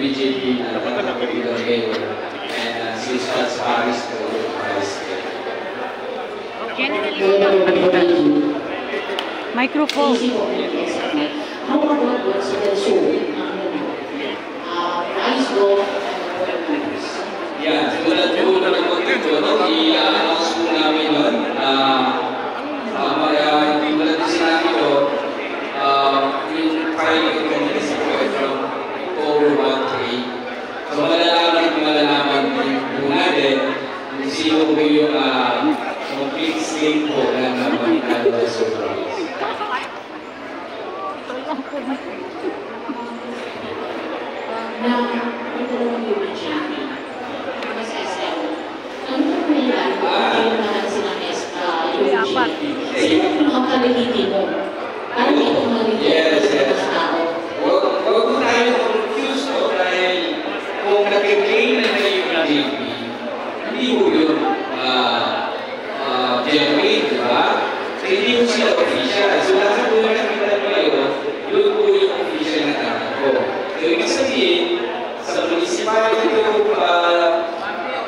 UBJP na mayor. And si Scott Paris po yung vice chair. Microphone. How about what's the show? Price go Yeah, tulad po na nag-content ko, i-announce po namin yun. Tulad din sinabi ko, yung filing community po from October 1 to 8. So malalaman din po natin kung sino po yung complete slate po ng Manila Surprise. na ito lang yung UBJP. Mas SM. Ano po yan? Yung mga silang UBJP. Sino po mga kalihiti mo? Parang ito mga kalihiti mo sa tao. Huwag po tayo confused po dahil kung nag-claim na UBJP, hindi po yun genuine, di ba? So hindi po sila official. So lahat po na nakita mo ngayon, yun po yung official na tama ko. So ibig sabihin, sa municipality ko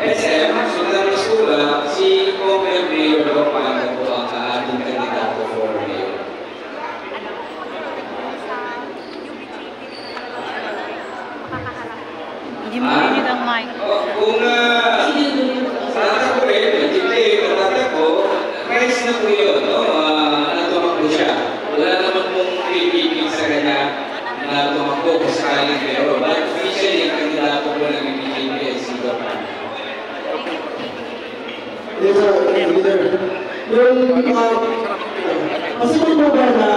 SM, Sultan Mascula, si Congress Mayor Lopang po ang ating kandidato for mayor. Hindi mo rinit ang mic. Kung tatakbo rin, tatakbo, price na po yun, no? Natumakbo siya. Wala naman pong pipipig sa kanya na tumakbo kung sakaling pero. But officially, ang kandidato po ng BBJP ay si Lopang. Yes, sir. Leader. Possible po ba na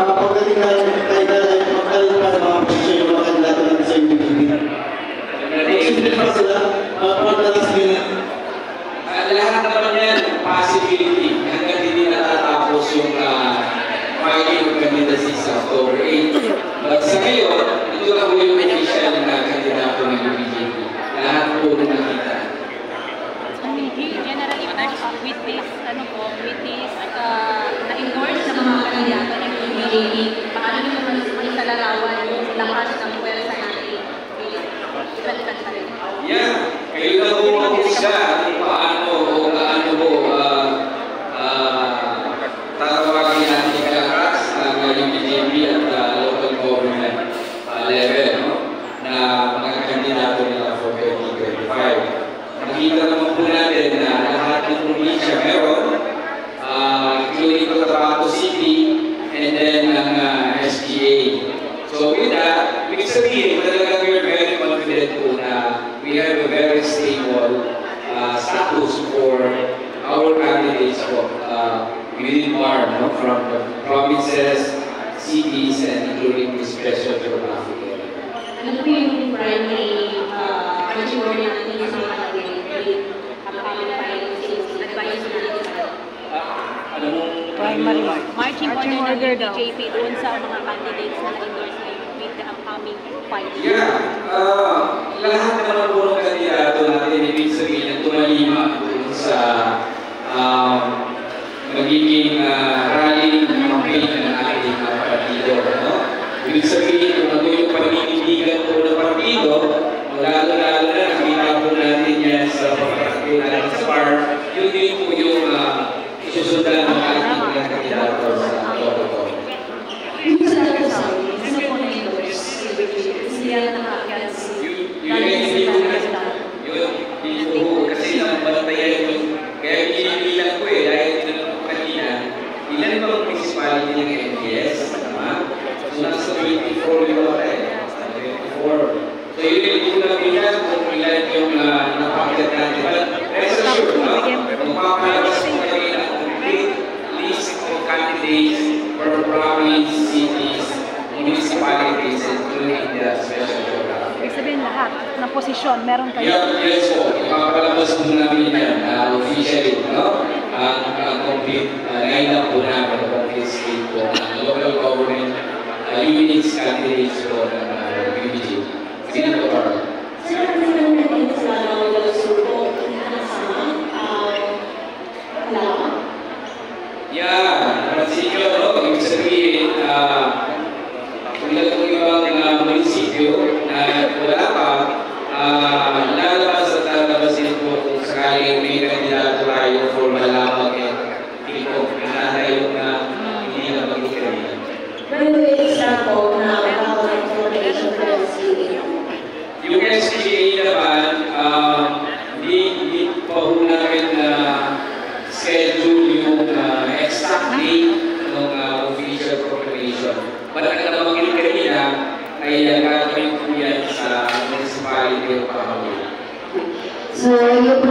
pagdating na tayo na magkalit pa sa mga posisyon yung mga kandidato natin sa UBJP? Possible pa sila pagdating sa ganyan? Lahat naman yan, possibility. Hanggang hindi natatapos yung filing ng candidacy sa October 8. But sa ngayon, ito na po yung official na kandidato ng UBJP. Lahat po na nakita. Generally, with this, na-endorse sa mga kandidato ng UBJP, paano naman sa larawan lakas ng pwersa natin? Ibalikan sa rin. Yeah, kayo na po mag-isa kung paano o gaano po tatawagin natin kalakas ng UBJP at local government level, no? Na mga kandidato nila for 2025. Nakita naman po natin na lahat ng probinsya meron, including Cotabato City and then ang SGA. So with that, ibig sabihin, talaga we're very confident po na we have a very stable status for our candidates within BAR, no? From the provinces, cities, and including the special geographic area. Ano po yung primary majority natin sa mga upcoming filing states? Advice natin sa Primary. Marching order ng UBJP doon sa mga candidates na na-endorse ngayon with the upcoming filing. Yeah, lahat naman po ng kandidato natin, ibig sabihin na tumalima doon sa magiging rallying campaign ng ating partido. No? Ibig sabihin, kung ano yung paninindigan po ng partido, lalo-lalo na nakita po natin yan sa pagkakataon natin sa BAR, yun din po yung isusundan ng ating mga kandidato sa Tototo. yung sa Dagusan, sino po na-endorse? Sila nakakyan si yun, kasi nabantayan yung kaya pinipilan ko dahil tinanong ko kanina, ilan ba ang municipality ng NPS? So nasa 24 yung wala 24. So yun yung bilang kung ilan yung napakagad natin. But rest assured, magpapalabas ko kayo ng complete list of candidates for province, cities, municipalities, including the special geography. Ibig sabihin lahat ng posisyon, meron kayo. Yes po, ipapalabas po namin yan officially, no? Ang complete line-up po namin, complete state po ng local government units candidates po ng UBJP. Sige po, Carl. Sir, ano naman natin sa Dagusan Palawan? Yeah, napansin nyo, no? Ibig sabihin, tulad ng ibang munisipyo na wala pa, So, yung